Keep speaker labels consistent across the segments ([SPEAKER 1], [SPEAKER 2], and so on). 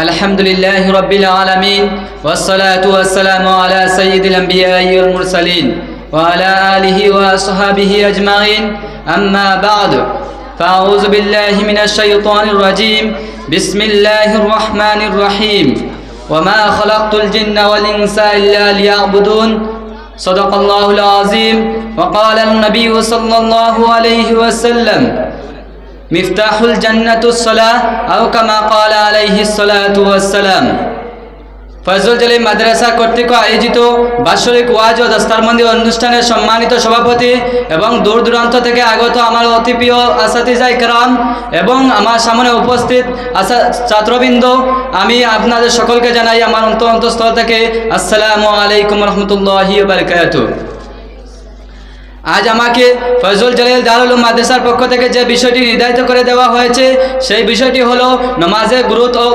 [SPEAKER 1] আলহামদুলিল্লাহ রাব্বিল আলামিন ওয়াসসালাতু ওয়াসসালামু আলা সাইয়্যিদিল আমবিয়াই ওয়াল মুরসালিন ওয়া আলা আলিহি ওয়া আসহাবিহি আজমাইন আম্মা বা'দ ফাআউযু বিল্লাহি মিনাশ শাইতানির রাজীম বিসমিল্লাহির রহমানির রহিম ওয়া মা খালাকতুল জিন্না ওয়াল ইনসা ইল্লা লিয়া'বুদুন সাদাকাল্লাহুল আযীম ওয়া ক্বালা আন-নাবিয়্যু সাল্লাল্লাহু আলাইহি ওয়াসাল্লাম মিফতাহুল জান্নাতুস সালাহ আও কামা ক্বালা আলাইহিস সালাতু ওয়াস সালাম। ফয়জুল জলিল মাদ্রাসা কর্তৃক আয়োজিত বাৎসরিক ওয়াজ ও দস্তারবন্দি অনুষ্ঠানের সম্মানিত সভাপতি এবং দূর দূরান্ত থেকে আগত আমার অতি প্রিয় আসাতিজায়ে কেরাম এবং আমার সামনে উপস্থিত ছাত্রবৃন্দ, আমি আপনাদের সকলকে জানাই আমার অন্তঃস্থল থেকে আসসালামু আলাইকুম রহমতুল্লাহি ওয়া বারাকাতুহু। আজ আমাকে ফয়জুল জলিল দারুল উলুম মাদ্রাসার পক্ষ থেকে যে বিষয়টি নির্ধারিত করে দেওয়া হয়েছে সেই বিষয়টি হলো নামাজের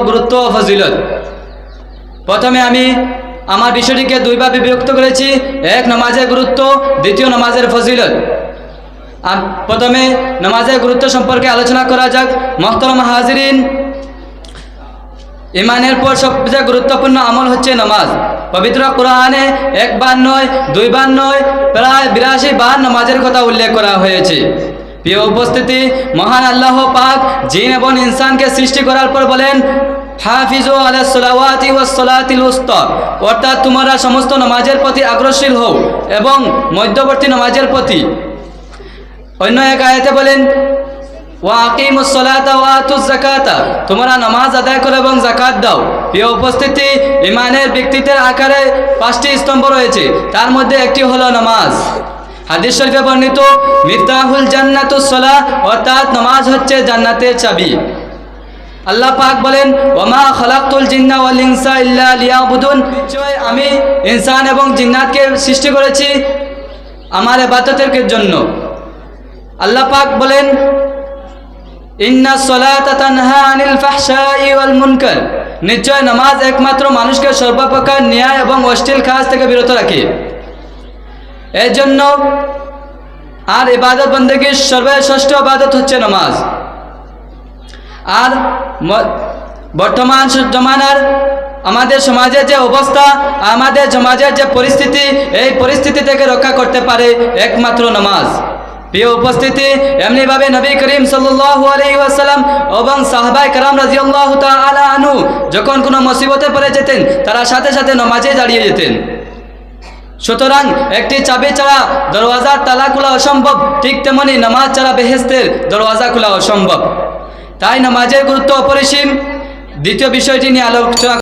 [SPEAKER 1] গুরুত্ব ও ফজিলত। প্রথমে আমি আমার বিষয়টিকে দুইবার বিভক্ত করেছি, এক নামাজের গুরুত্ব, দ্বিতীয় নামাজের ফজিলত। প্রথমে নামাজের গুরুত্ব সম্পর্কে আলোচনা করা যাক। মুহতারাম হাজিরিন, ইমানের পর সবচেয়ে গুরুত্বপূর্ণ আমল হচ্ছে নামাজ। পবিত্র কোরআনে একবার নয়, দুইবার নয়, প্রায় 82 বার নামাজের কথা উল্লেখ করা হয়েছে। প্রিয় উপস্থিতি, মহান আল্লাহ পাক জিন এবং ইনসানকে সৃষ্টি করার পর বলেন, হাফিজু আলাস সালাওয়াতি ওয়াস সালাতিল উস্তা, অর্থাৎ তোমরা সমস্ত নামাজের প্রতি আগ্রহশীল হও এবং মধ্যবর্তী নামাজের প্রতি। অন্য এক আয়াতে বলেন, ওয়া আকিমুস সালাতা ওয়া আতুজ যাকাতা, তোমরা নামাজ আদায় করো এবং যাকাত দাও। প্রিয় উপস্থিতি, ইমানের ব্যক্তিত্বের আকারে 5টি স্তম্ভ রয়েছে, তার মধ্যে একটি হলো নামাজ। হাদিস শরীফে বর্ণিত, মিফতাহুল জান্নাতুস সালাহ, অর্থাৎ নামাজ হচ্ছে জান্নাতের চাবি। আল্লাহ পাক বলেন, ওয়া মা খালাকতুল জিন্না ওয়াল ইনসা ইল্লা লিয়া'বুদুন, নিশ্চয় আমি ইনসান এবং জিন্নাতকে সৃষ্টি করেছি আমার ইবাদতের জন্য। আল্লাহ পাক বলেন, ইন্নাস সালাতা তানহা আনিল ফাহশাই ওয়াল মুনকার, নিশ্চয় নামাজ একমাত্র মানুষকে সর্বপ্রকার ন্যায় এবং অশ্লীল কাজ থেকে বিরত রাখে। এর জন্য আর ইবাদত বন্দেগীর সর্বশ্রেষ্ঠ ইবাদত হচ্ছে নামাজ। আর বর্তমান জমানার আমাদের সমাজের যে অবস্থা, আমাদের সমাজের যে পরিস্থিতি, এই পরিস্থিতি থেকে রক্ষা করতে পারে একমাত্র নামাজ। প্রিয় উপস্থিতি, এমনিভাবে নবী করিম সাল্লাল্লাহু আলাইহি ওয়াসাল্লাম এবং সাহাবায়ে কেরাম রাদিয়াল্লাহু তাআলা আনহু যখন কোনো মুসিবতে পড়ে যেতেন, তারা সাথে সাথে নামাজে দাঁড়িয়ে যেতেন। সুতরাং একটি চাবি ছাড়া দরওয়াজার তালা খোলা অসম্ভব, ঠিক তেমনি নামাজ ছাড়া বেহেশতের দরওয়াজা খোলা অসম্ভব। তাই নামাজের গুরুত্ব অপরিসীম। দ্বিতীয় বিষয়টি নিয়ে আলোচনা